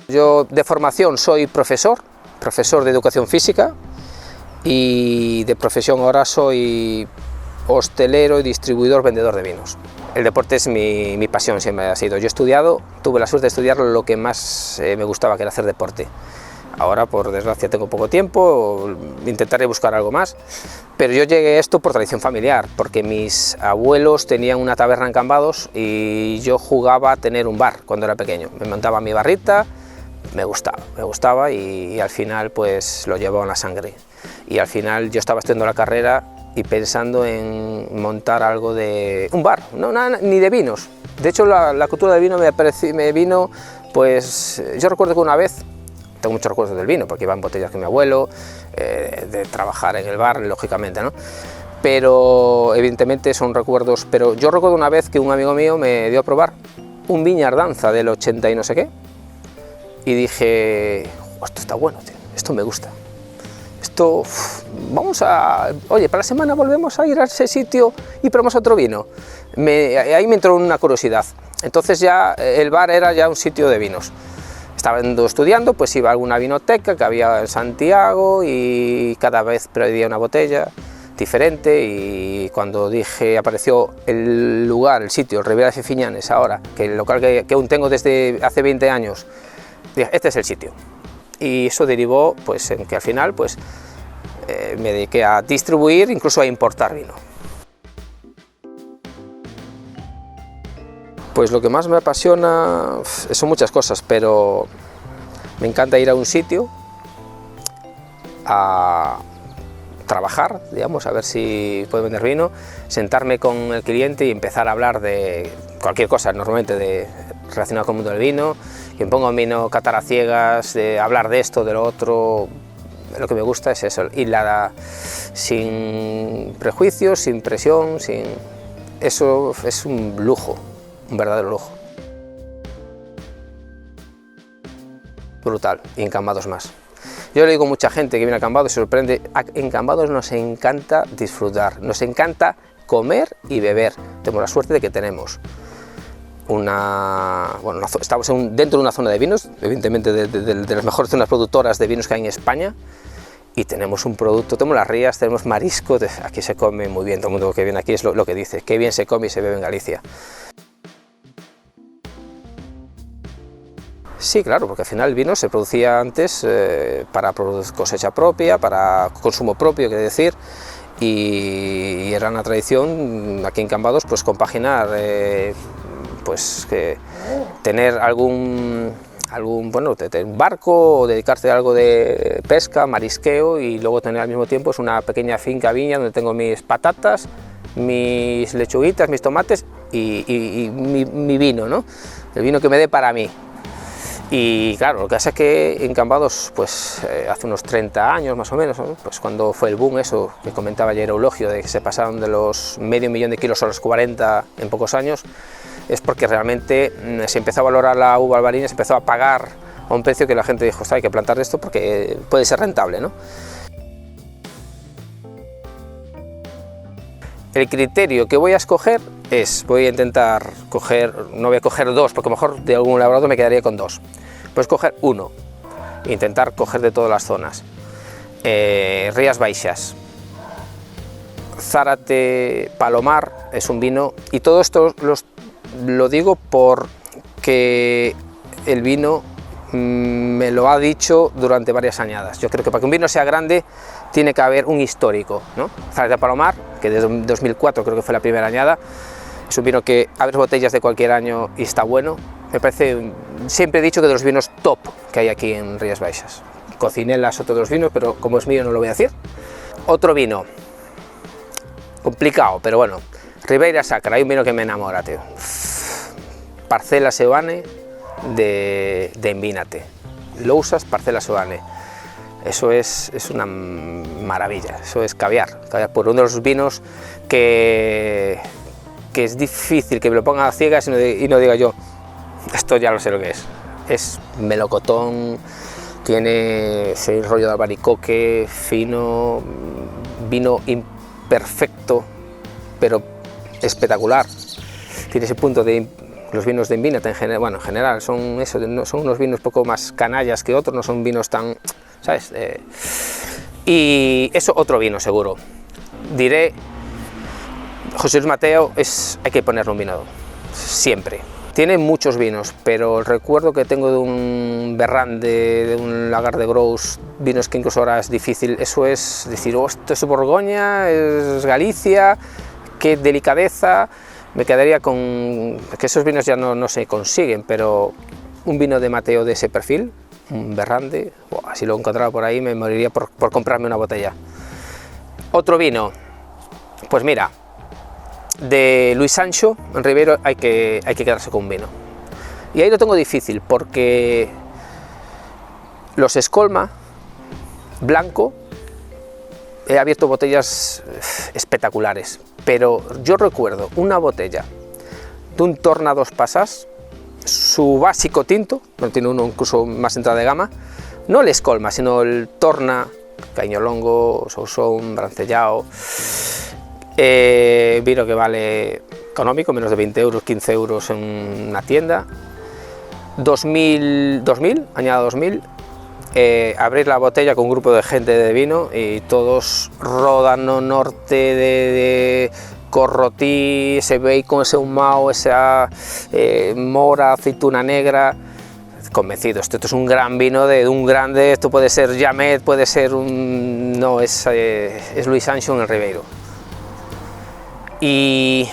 Yo de formación soy profesor de educación física, y de profesión ahora soy hostelero y distribuidor, vendedor de vinos. El deporte es mi pasión, siempre ha sido. Yo tuve la suerte de estudiar lo que más me gustaba, que era hacer deporte. Ahora, por desgracia, tengo poco tiempo, intentaré buscar algo más, pero yo llegué a esto por tradición familiar, porque mis abuelos tenían una taberna en Cambados y yo jugaba a tener un bar cuando era pequeño. Me montaba mi barrita, me gustaba y al final pues lo llevaba en la sangre. Y al final yo estaba estudiando la carrera y pensando en montar algo de un bar, no nada, ni de vinos. De hecho la cultura del vino me vino, pues yo recuerdo que una vez, tengo muchos recuerdos del vino porque iba en botellas con mi abuelo, de trabajar en el bar, lógicamente, ¿no? Pero evidentemente son recuerdos. Pero yo recuerdo una vez que un amigo mío me dio a probar un Viña Ardanza del 80 y no sé qué, y dije, esto está bueno, tío, esto me gusta. Esto, oye, para la semana volvemos a ir a ese sitio y probamos otro vino. Ahí me entró una curiosidad. Entonces ya el bar era ya un sitio de vinos. Estaba estudiando, pues iba a alguna vinoteca que había en Santiago y cada vez pedía una botella diferente, y cuando apareció el lugar, el sitio, el Ribera de Fifiñanes ahora, que el local que aún tengo desde hace 20 años, dije, este es el sitio. Y eso derivó pues, en que al final pues, me dediqué a distribuir, incluso a importar vino. Pues lo que más me apasiona son muchas cosas, pero me encanta ir a un sitio a trabajar, digamos, a ver si puedo vender vino, sentarme con el cliente y empezar a hablar de cualquier cosa, normalmente relacionado con el mundo del vino, que me pongo un vino, catar a ciegas, de hablar de esto, de lo otro. Lo que me gusta es eso, y sin prejuicios, sin presión, eso es un lujo, un verdadero lujo. Brutal, y en Cambados más. Yo le digo a mucha gente que viene a Cambados y se sorprende, en Cambados nos encanta disfrutar, nos encanta comer y beber. Tenemos la suerte de que tenemos estamos dentro de una zona de vinos, evidentemente de las mejores zonas productoras de vinos que hay en España, y tenemos un producto, tenemos las rías, tenemos marisco, aquí se come muy bien, todo el mundo que viene aquí es lo que dice, qué bien se come y se bebe en Galicia. Sí, claro, porque al final el vino se producía antes para cosecha propia, para consumo propio, quiere decir, y era una tradición aquí en Cambados pues compaginar, pues tener algún barco o dedicarte a algo de pesca, marisqueo, y luego tener al mismo tiempo una pequeña finca viña donde tengo mis patatas, mis lechuguitas, mis tomates y mi vino, ¿no? El vino que me dé para mí. Y claro, lo que pasa es que en Cambados, pues hace unos 30 años más o menos, ¿no? Pues cuando fue el boom, eso que comentaba ayer Eulogio, de que se pasaron de los medio millón de kilos a los 40 en pocos años, es porque realmente se empezó a valorar la uva albarina, se empezó a pagar a un precio que la gente dijo, hay que plantar esto porque puede ser rentable, ¿no? El criterio que voy a escoger voy a intentar coger, no voy a coger dos, porque a lo mejor de algún laboratorio me quedaría con dos. Pues coger uno, intentar coger de todas las zonas. Rías Baixas, Zárate, Palomar es un vino, y todo esto lo digo porque el vino me lo ha dicho durante varias añadas. Yo creo que para que un vino sea grande tiene que haber un histórico, ¿no? Zárate Palomar, que desde 2004 creo que fue la primera añada, es un vino que abres botellas de cualquier año y está bueno. Me parece, siempre he dicho que de los vinos top que hay aquí en Rías Baixas. Cocinela es otro de los vinos, pero como es mío no lo voy a decir. Otro vino, complicado, pero bueno, Ribeira Sacra, hay un vino que me enamora, tío. Parcela Seoane de Envínate. Lousas, Parcela Seoane. eso es una maravilla, eso es caviar por uno de los vinos que es difícil que me lo ponga a ciegas y no diga yo, esto ya lo sé lo que es melocotón, tiene ese rollo de albaricoque, fino, vino imperfecto, pero espectacular, tiene ese punto de... Los vinos de Envínate en general son eso, son unos vinos un poco más canallas que otros, no son vinos tan, ¿sabes? Y eso otro vino seguro. Diré, José Luis Mateo hay que ponerle un vino, siempre. Tiene muchos vinos, pero el recuerdo que tengo de un Berrande, de un Lagar de Gros, vinos que incluso ahora es difícil, eso es decir, oh, esto es Borgoña, es Galicia, qué delicadeza. Me quedaría con que esos vinos ya no se consiguen, pero un vino de Mateo de ese perfil, un Berrande, si lo encontrara por ahí me moriría por comprarme una botella. Otro vino, pues mira, de Luis Sancho en Ribeiro hay que quedarse con un vino. Y ahí lo tengo difícil porque los Escolma blanco, he abierto botellas espectaculares, pero yo recuerdo una botella de un Torna Dos Pasas, su básico tinto, no tiene uno incluso más entrada de gama, no el Escolma, sino el Torna, Cañolongo, Sousón, Brancellao, vino que vale económico, menos de 20 euros, 15 euros en una tienda, 2000, añada 2000, abrir la botella con un grupo de gente de vino y todos Ródano, norte de Corrotí, ese bacon, ese ahumado, esa mora, aceituna negra, convencidos, esto es un gran vino de un grande, esto puede ser Jamet, puede ser un... no, es Luis Sancho en el Ribeiro. Y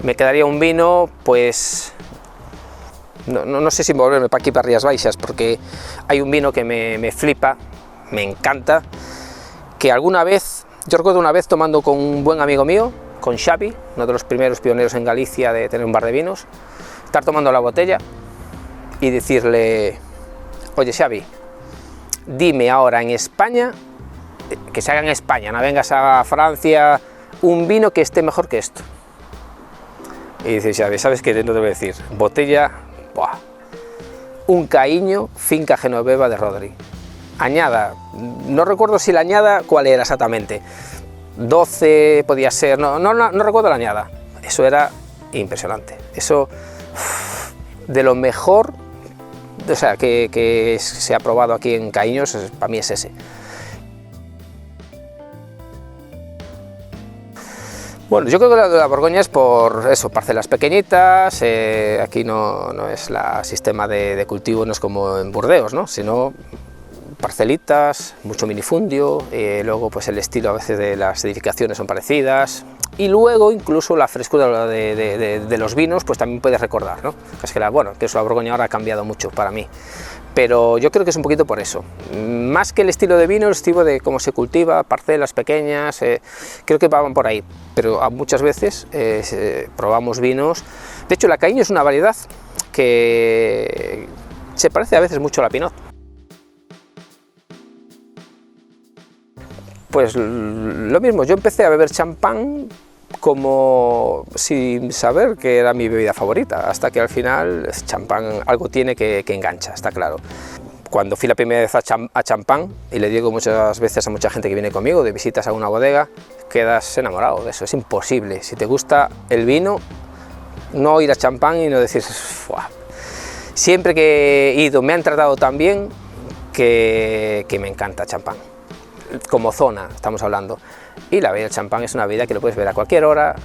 me quedaría un vino, pues... No sé si volverme para aquí, para Rías Baixas, porque hay un vino que me flipa, me encanta, que alguna vez, yo recuerdo una vez tomando con un buen amigo mío, con Xavi, uno de los primeros pioneros en Galicia de tener un bar de vinos, estar tomando la botella y decirle, oye Xavi, dime ahora en España, que se haga en España, no vengas a Francia, un vino que esté mejor que esto. Y dice Xavi, ¿sabes qué? No te voy a decir, botella... Buah. Un Caíño, finca Genoveva de Rodri. Añada, no recuerdo si la añada cuál era exactamente, 12 podía ser, no recuerdo la añada. Eso era impresionante, eso de lo mejor, o sea, que se ha probado aquí en Caíños, para mí es ese. Bueno, yo creo que la Borgoña es por eso, parcelas pequeñitas, aquí no es el sistema de cultivo, no es como en Burdeos, ¿no? Sino parcelitas, mucho minifundio, luego pues el estilo a veces de las edificaciones son parecidas, y luego incluso la frescura de los vinos pues también puedes recordar, ¿no? Es que la Borgoña ahora ha cambiado mucho para mí, pero yo creo que es un poquito por eso, más que el estilo de vino, el estilo de cómo se cultiva, parcelas pequeñas, creo que van por ahí, pero muchas veces probamos vinos. De hecho la Caíño es una variedad que se parece a veces mucho a la Pinot. Pues lo mismo, yo empecé a beber champán como sin saber que era mi bebida favorita, hasta que al final champán algo tiene que engancha, está claro. Cuando fui la primera vez a champán, y le digo muchas veces a mucha gente que viene conmigo de visitas a una bodega, quedas enamorado de eso, es imposible. Si te gusta el vino, no ir a champán y no decir, ¡fuah! Siempre que he ido me han tratado tan bien que me encanta champán. Como zona estamos hablando, y la bebida del champán es una bebida que lo puedes ver a cualquier hora,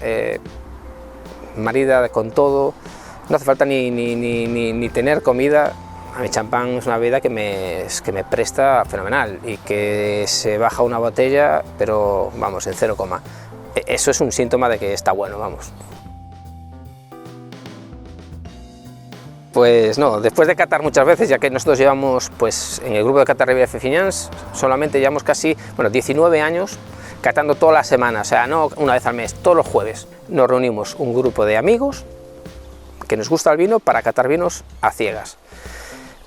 marida con todo, no hace falta ni tener comida. A mí champán es una bebida que me presta fenomenal y que se baja una botella, pero vamos, en 0, eso es un síntoma de que está bueno, vamos. Pues no, después de catar muchas veces, ya que nosotros llevamos, pues en el grupo de Cata Ribera Fefiñans, solamente llevamos casi, 19 años catando todas las semanas, o sea, no una vez al mes, todos los jueves. Nos reunimos un grupo de amigos que nos gusta el vino para catar vinos a ciegas.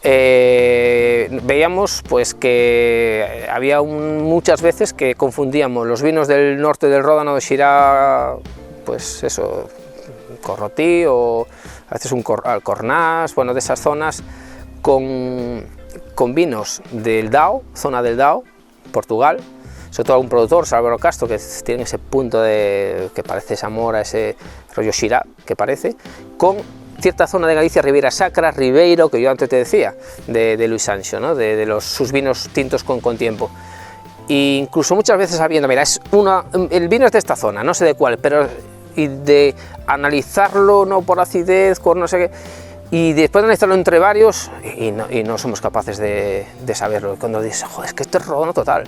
veíamos pues que había muchas veces que confundíamos los vinos del norte del Ródano de Xirá, pues eso, Corrotí o a veces Alcornás, bueno, de esas zonas, con vinos del Dao, zona del Dao, Portugal, sobre todo algún productor, Álvaro Castro, que tiene ese punto de que parece Zamora, ese rollo Xirá que parece, con cierta zona de Galicia, Ribeira Sacra, Ribeiro, que yo antes te decía, de Luis Sancho, ¿no? de sus vinos tintos con tiempo. E incluso muchas veces sabiendo, mira, el vino es de esta zona, no sé de cuál, pero y de analizarlo no por acidez, con no sé qué, y después de analizarlo entre varios, y no somos capaces de saberlo. Cuando dices, joder, es que esto es Ródano total.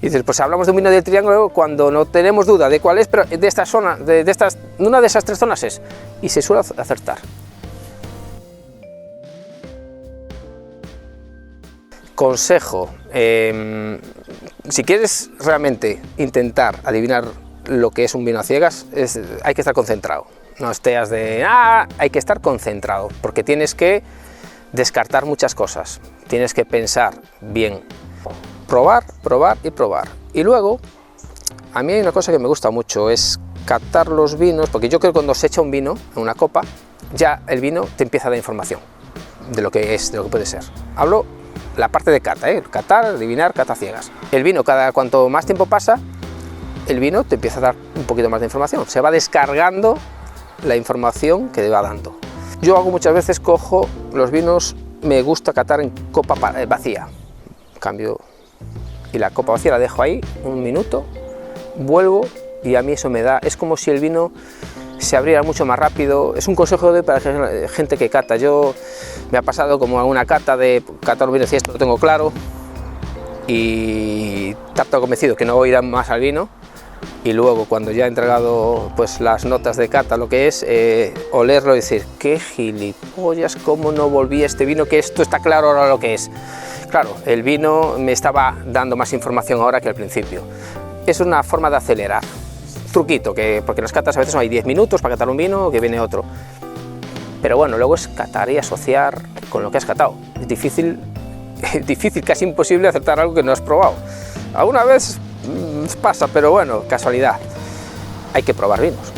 Y dices, pues hablamos de un vino del Triángulo cuando no tenemos duda de cuál es, pero de esta zona, de una de esas tres zonas es, y se suele acertar. Consejo, si quieres realmente intentar adivinar lo que es un vino a ciegas, hay que estar concentrado, no estés hay que estar concentrado, porque tienes que descartar muchas cosas, tienes que pensar bien, probar, probar y probar. Y luego, a mí hay una cosa que me gusta mucho, es catar los vinos, porque yo creo que cuando se echa un vino en una copa, ya el vino te empieza a dar información de lo que es, de lo que puede ser. Hablo la parte de cata, catar, adivinar, cata ciegas. El vino, cuanto más tiempo pasa, el vino te empieza a dar un poquito más de información, se va descargando la información que te va dando. Yo muchas veces cojo los vinos, me gusta catar en copa vacía, cambio, y la copa vacía la dejo ahí un minuto, vuelvo y a mí eso me da, es como si el vino se abriera mucho más rápido. Es un consejo para gente que cata. Me ha pasado como alguna cata de catar un vino, si esto lo tengo claro, y tanto convencido que no voy a ir más al vino, y luego cuando ya he entregado pues las notas de cata, lo que es, olerlo y decir, qué gilipollas, cómo no volví a este vino, que esto está claro ahora lo que es. Claro, el vino me estaba dando más información ahora que al principio. Es una forma de acelerar. Truquito, porque en las catas a veces hay 10 minutos para catar un vino, que viene otro. Pero bueno, luego es catar y asociar con lo que has catado. Es difícil, casi imposible acertar algo que no has probado. Alguna vez pasa, pero bueno, casualidad. Hay que probar vinos.